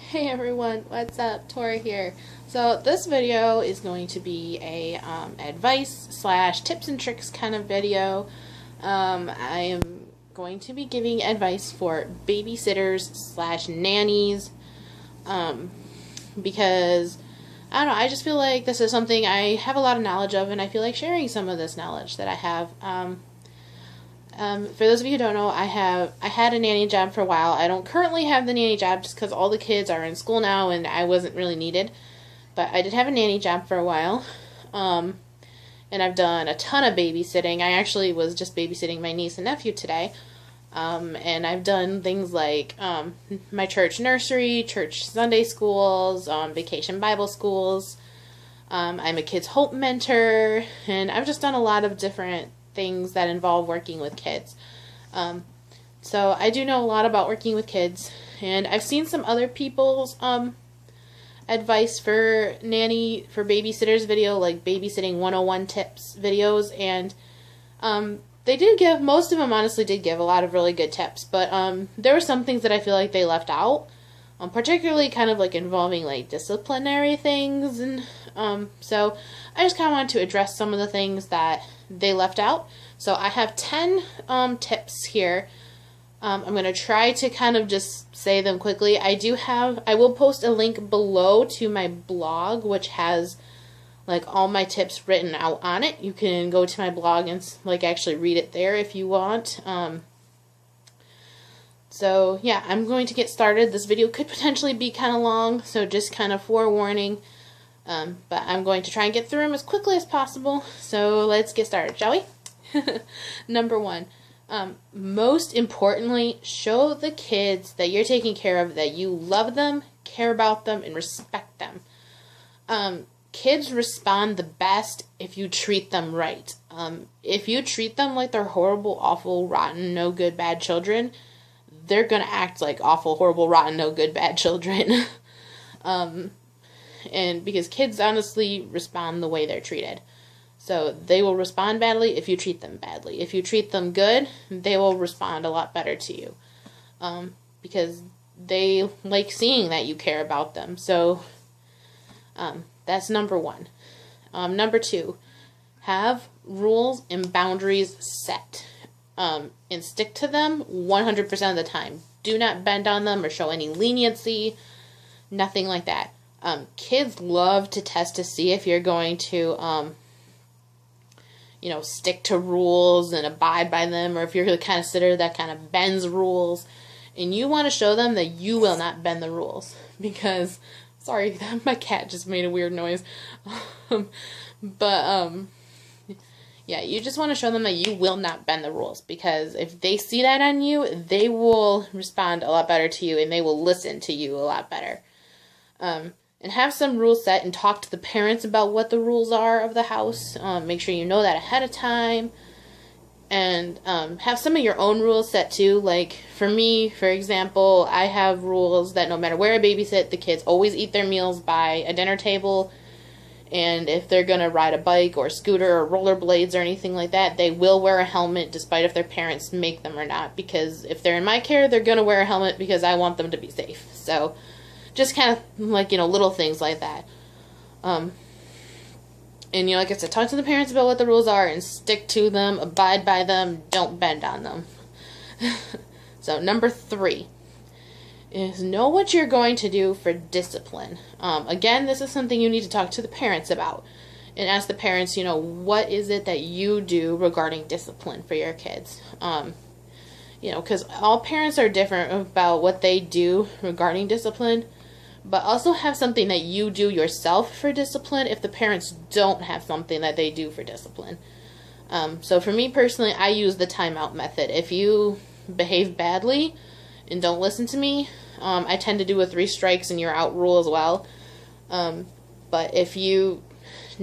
Hey everyone, what's up? Tori here. So this video is going to be a advice slash tips and tricks kind of video. I am going to be giving advice for babysitters slash nannies because I don't know, I just feel like this is something I have a lot of knowledge of, and I feel like sharing some of this knowledge that I have. For those of you who don't know, I had a nanny job for a while. I don't currently have the nanny job just because all the kids are in school now and I wasn't really needed. But I did have a nanny job for a while. And I've done a ton of babysitting. I actually was just babysitting my niece and nephew today. And I've done things like my church nursery, church Sunday schools, vacation Bible schools. I'm a Kids Hope mentor, and I've just done a lot of different things that involve working with kids. So I do know a lot about working with kids, and I've seen some other people's advice for babysitters video, like babysitting 101 tips videos, and they did give, most of them honestly did give a lot of really good tips, but there were some things that I feel like they left out, particularly kind of like involving like disciplinary things, and so I just kind of wanted to address some of the things that they left out. So I have 10 tips here. I'm going to try to kind of just say them quickly. I will post a link below to my blog, which has like all my tips written out on it. You can go to my blog and like actually read it there if you want. So yeah, I'm going to get started. This video could potentially be kind of long, so just kind of forewarning. But I'm going to try and get through them as quickly as possible. So let's get started, shall we? Number 1. Most importantly, show the kids that you're taking care of, that you love them, care about them, and respect them. Kids respond the best if you treat them right. If you treat them like they're horrible, awful, rotten, no good, bad children, they're going to act like awful, horrible, rotten, no good, bad children. And because kids honestly respond the way they're treated. So they will respond badly if you treat them badly. If you treat them good, they will respond a lot better to you. Because they like seeing that you care about them. So that's number 1. Number 2, have rules and boundaries set. And stick to them 100% of the time. Do not bend on them or show any leniency. Nothing like that. Kids love to test to see if you're going to, stick to rules and abide by them, or if you're the kind of sitter that kind of bends rules. And you want to show them that you will not bend the rules. Because, sorry, my cat just made a weird noise. Yeah, you just want to show them that you will not bend the rules. Because if they see that on you, they will respond a lot better to you, and they will listen to you a lot better. And have some rules set and talk to the parents about what the rules are of the house. Make sure you know that ahead of time. And have some of your own rules set too. Like for me, for example, I have rules that no matter where I babysit, the kids always eat their meals by a dinner table. And if they're going to ride a bike or scooter or rollerblades or anything like that, they will wear a helmet despite if their parents make them or not. Because if they're in my care, they're going to wear a helmet because I want them to be safe. So just kind of like, little things like that. And, like I said, talk to the parents about what the rules are and stick to them, abide by them, don't bend on them. So, number 3 is know what you're going to do for discipline. Again, this is something you need to talk to the parents about. And ask the parents, what is it that you do regarding discipline for your kids? Because all parents are different about what they do regarding discipline. But also have something that you do yourself for discipline if the parents don't have something that they do for discipline. So for me personally, I use the timeout method. If you behave badly and don't listen to me, I tend to do a 3 strikes and you're out rule as well. But if you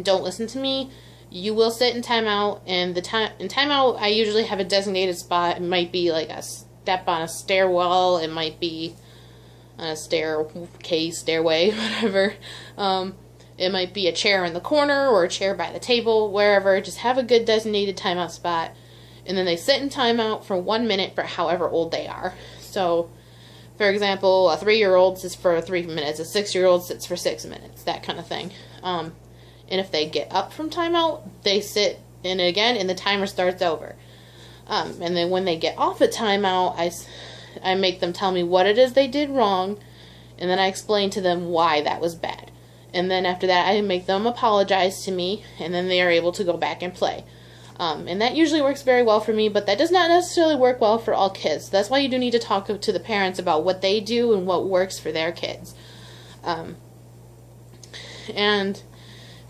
don't listen to me, you will sit in timeout. And in timeout, I usually have a designated spot. It might be like a step on a stairwell. It might be on a stairway, whatever. It might be a chair in the corner or a chair by the table, wherever. Just have a good designated timeout spot. And then they sit in timeout for 1 minute for however old they are. So For example, a 3-year-old sits for 3 minutes, a 6-year-old sits for 6 minutes, that kind of thing. And if they get up from timeout, they sit in it again, and the timer starts over. And then when they get off a timeout, I make them tell me what it is they did wrong, and then I explain to them why that was bad. And then after that, I make them apologize to me, and then they are able to go back and play. And that usually works very well for me, but that does not necessarily work well for all kids. That's why you do need to talk to the parents about what they do and what works for their kids. And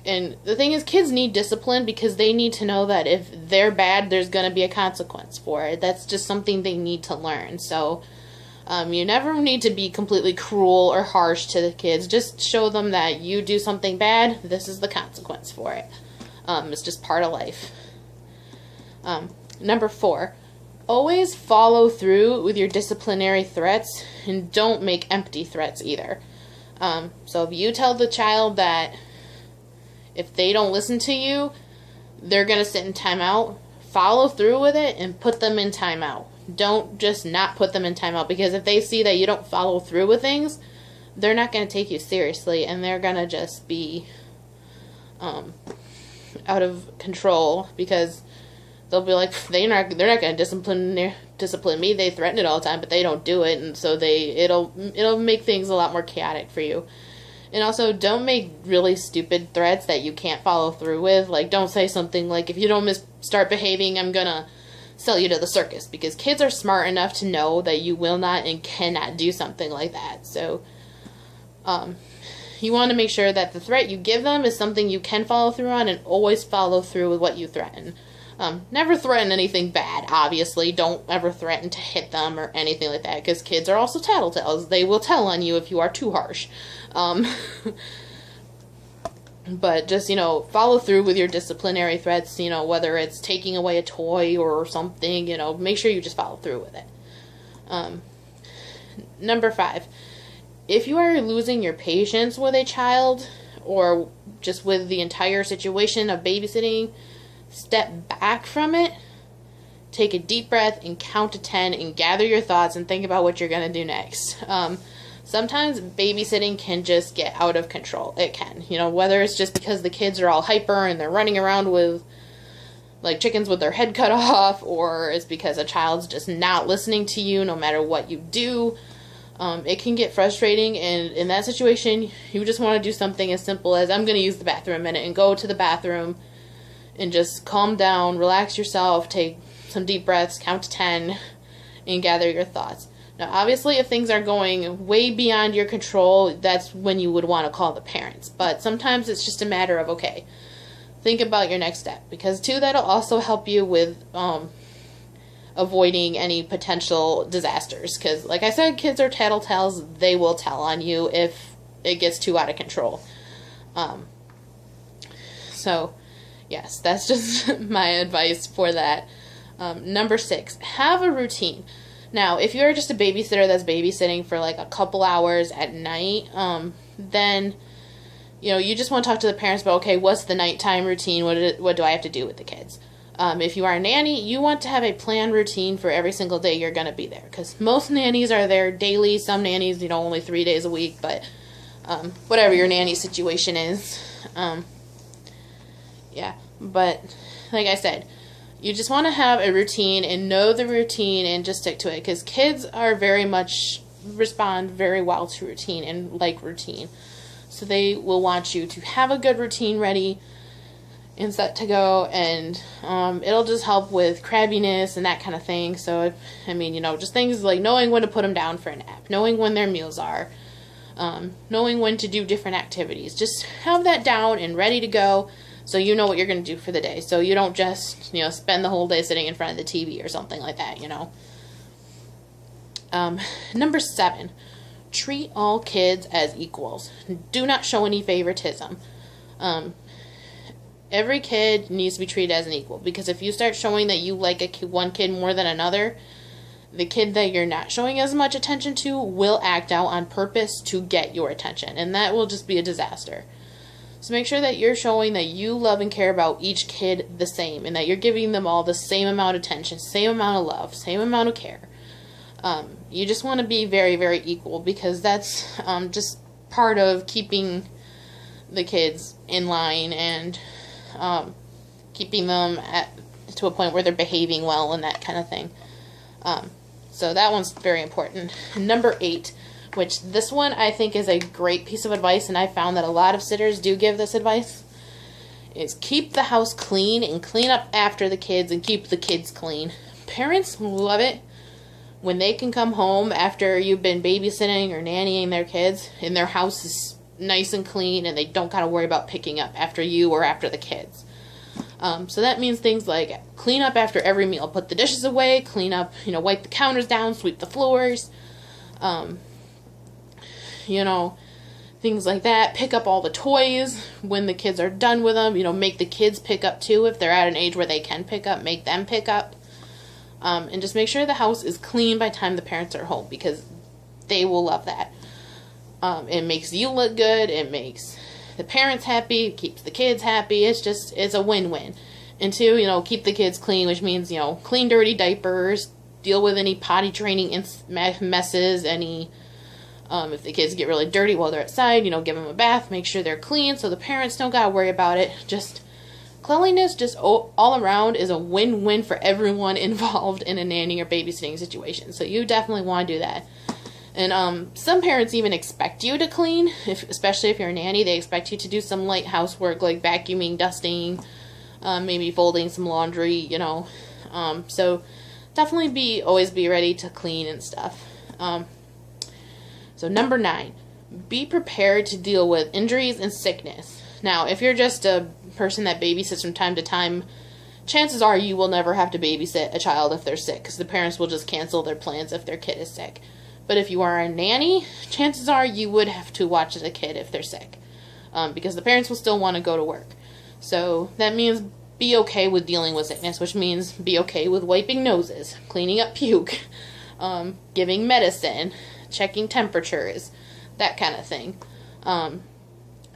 the thing is, kids need discipline because they need to know that if they're bad, there's going to be a consequence for it. That's just something they need to learn. So you never need to be completely cruel or harsh to the kids. Just show them that you do something bad, this is the consequence for it. It's just part of life. Number 4, always follow through with your disciplinary threats, and don't make empty threats either. So if you tell the child that if they don't listen to you, they're going to sit in timeout, follow through with it and put them in timeout. Don't just not put them in timeout, because if they see that you don't follow through with things, they're not going to take you seriously, and they're going to just be out of control, because they'll be like, they're not going to discipline me. They threaten it all the time, but they don't do it, and so it'll make things a lot more chaotic for you. And also, don't make really stupid threats that you can't follow through with. Like, don't say something like, if you don't start behaving, I'm gonna sell you to the circus, because kids are smart enough to know that you will not and cannot do something like that. So you want to make sure that the threat you give them is something you can follow through on, and always follow through with what you threaten. Never threaten anything bad, obviously. Don't ever threaten to hit them or anything like that, because kids are also tattletales. They will tell on you if you are too harsh. But just, follow through with your disciplinary threats, whether it's taking away a toy or something, make sure you just follow through with it. Number 5, if you are losing your patience with a child, or just with the entire situation of babysitting, step back from it, take a deep breath, and count to 10, and gather your thoughts, and think about what you're going to do next. Sometimes babysitting can just get out of control. It can, whether it's just because the kids are all hyper and they're running around with like chickens with their head cut off, or it's because a child's just not listening to you no matter what you do. It can get frustrating, and in that situation, you just want to do something as simple as, I'm going to use the bathroom a minute, and go to the bathroom and just calm down, relax yourself, take some deep breaths, count to 10, and gather your thoughts. Now, obviously, if things are going way beyond your control, that's when you would want to call the parents. But sometimes it's just a matter of, okay, think about your next step. Because, too, that'll also help you with avoiding any potential disasters. Because, like I said, kids are tattletales. They will tell on you if it gets too out of control. So, yes, that's just my advice for that. Number 6, have a routine. Now, if you're just a babysitter that's babysitting for like a couple hours at night, then, you just want to talk to the parents about, okay, what's the nighttime routine? What do I have to do with the kids? If you are a nanny, you want to have a planned routine for every single day you're going to be there. Because most nannies are there daily. Some nannies, only 3 days a week. But whatever your nanny situation is. Yeah, but like I said, you just want to have a routine and know the routine and just stick to it, because kids are respond very well to routine and like routine. So they will want you to have a good routine ready and set to go, and it'll just help with crabbiness and that kind of thing. So, just things like knowing when to put them down for a nap, knowing when their meals are, knowing when to do different activities. Just have that down and ready to go, so you know what you're going to do for the day. So you don't just, spend the whole day sitting in front of the TV or something like that, Number 7, treat all kids as equals. Do not show any favoritism. Every kid needs to be treated as an equal, because if you start showing that you like one kid more than another, the kid that you're not showing as much attention to will act out on purpose to get your attention, and that will just be a disaster. So make sure that you're showing that you love and care about each kid the same, and that you're giving them all the same amount of attention, same amount of love, same amount of care. You just want to be very, very equal, because that's just part of keeping the kids in line and keeping them to a point where they're behaving well and that kind of thing. So that one's very important. Number 8, which this one I think is a great piece of advice, and I found that a lot of sitters do give this advice, is keep the house clean and clean up after the kids and keep the kids clean. Parents love it when they can come home after you've been babysitting or nannying their kids and their house is nice and clean and they don't gotta worry about picking up after you or after the kids. So that means things like clean up after every meal, put the dishes away, clean up, wipe the counters down, sweep the floors, things like that. Pick up all the toys when the kids are done with them. Make the kids pick up too. If they're at an age where they can pick up, make them pick up. And just make sure the house is clean by the time the parents are home, because they will love that. It makes you look good. It makes the parents happy. It keeps the kids happy. It's a win-win. And 2, keep the kids clean, which means, clean dirty diapers, deal with any potty training messes, any... if the kids get really dirty while they're outside, give them a bath, make sure they're clean so the parents don't gotta worry about it. Just cleanliness, just all around, is a win-win for everyone involved in a nanny or babysitting situation. So you definitely want to do that. And some parents even expect you to clean, especially if you're a nanny. They expect you to do some light housework like vacuuming, dusting, maybe folding some laundry, so definitely always be ready to clean and stuff. So number 9, be prepared to deal with injuries and sickness. Now, if you're just a person that babysits from time to time, chances are you will never have to babysit a child if they're sick, because the parents will just cancel their plans if their kid is sick. But if you are a nanny, chances are you would have to watch the kid if they're sick, because the parents will still want to go to work. So that means be okay with dealing with sickness, which means be okay with wiping noses, cleaning up puke, giving medicine, checking temperatures, that kind of thing.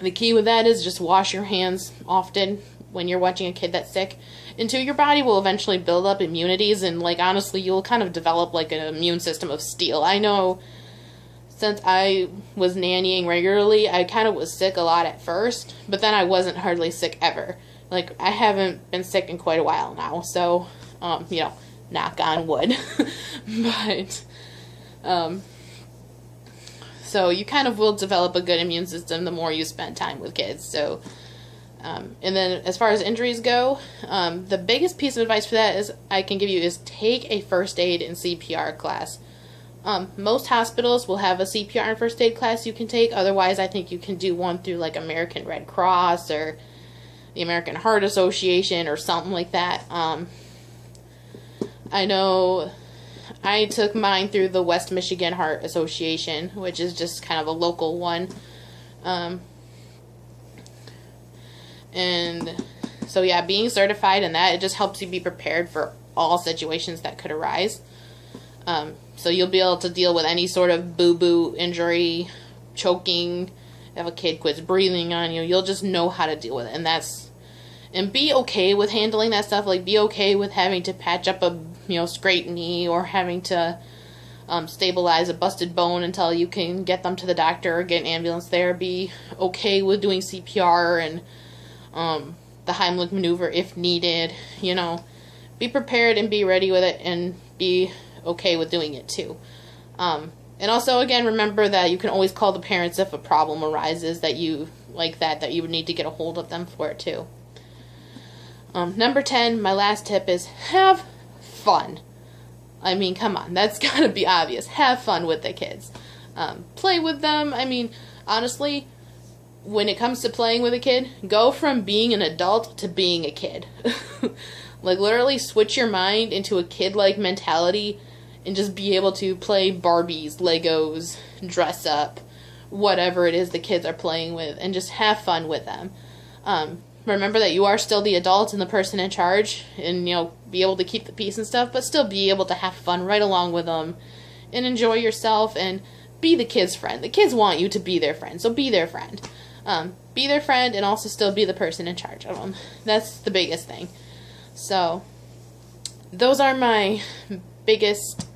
The key with that is just wash your hands often when you're watching a kid that's sick. And 2, your body will eventually build up immunities, and honestly, you'll kind of develop an immune system of steel. I know since I was nannying regularly, I kind of was sick a lot at first, but then I wasn't hardly sick ever. I haven't been sick in quite a while now, so, knock on wood. But, so you kind of will develop a good immune system the more you spend time with kids. So, and then as far as injuries go, the biggest piece of advice for that I can give you is take a first aid and CPR class. Most hospitals will have a CPR and first aid class you can take. Otherwise, I think you can do one through American Red Cross or the American Heart Association or something like that. I know I took mine through the West Michigan Heart Association, which is just kind of a local one. And so yeah, being certified in that, it just helps you be prepared for all situations that could arise. So you'll be able to deal with any sort of boo-boo injury, choking, if a kid quits breathing on you, you'll just know how to deal with it. And be okay with handling that stuff. Be okay with having to patch up a scraped knee, or having to stabilize a busted bone until you can get them to the doctor or get an ambulance there. Be okay with doing CPR and the Heimlich maneuver if needed. Be prepared and be ready with it, and be okay with doing it too. And also, again, remember that you can always call the parents if a problem arises that you would need to get a hold of them for it too. Number 10, my last tip is have fun. I mean, come on, that's gotta be obvious. Have fun with the kids. Play with them. I mean, honestly, when it comes to playing with a kid, go from being an adult to being a kid. Literally switch your mind into a kid-like mentality and just be able to play Barbies, Legos, dress up, whatever it is the kids are playing with, and just have fun with them. Remember that you are still the adult and the person in charge, and, be able to keep the peace and stuff, but still be able to have fun right along with them and enjoy yourself and be the kid's friend. The kids want you to be their friend, so be their friend. Be their friend and also still be the person in charge of them. That's the biggest thing. So, those are my biggest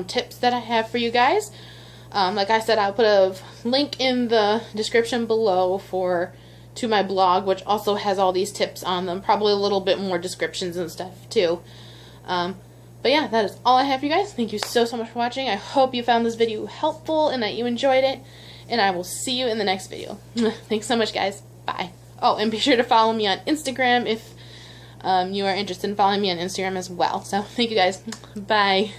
tips that I have for you guys. Like I said, I'll put a link in the description below to my blog, which also has all these tips on them. Probably a little bit more descriptions and stuff too. But yeah, that is all I have for you guys. Thank you so much for watching. I hope you found this video helpful and that you enjoyed it. And I will see you in the next video. Thanks so much, guys. Bye. Oh, and be sure to follow me on Instagram if you are interested in following me on Instagram as well. So thank you guys. Bye.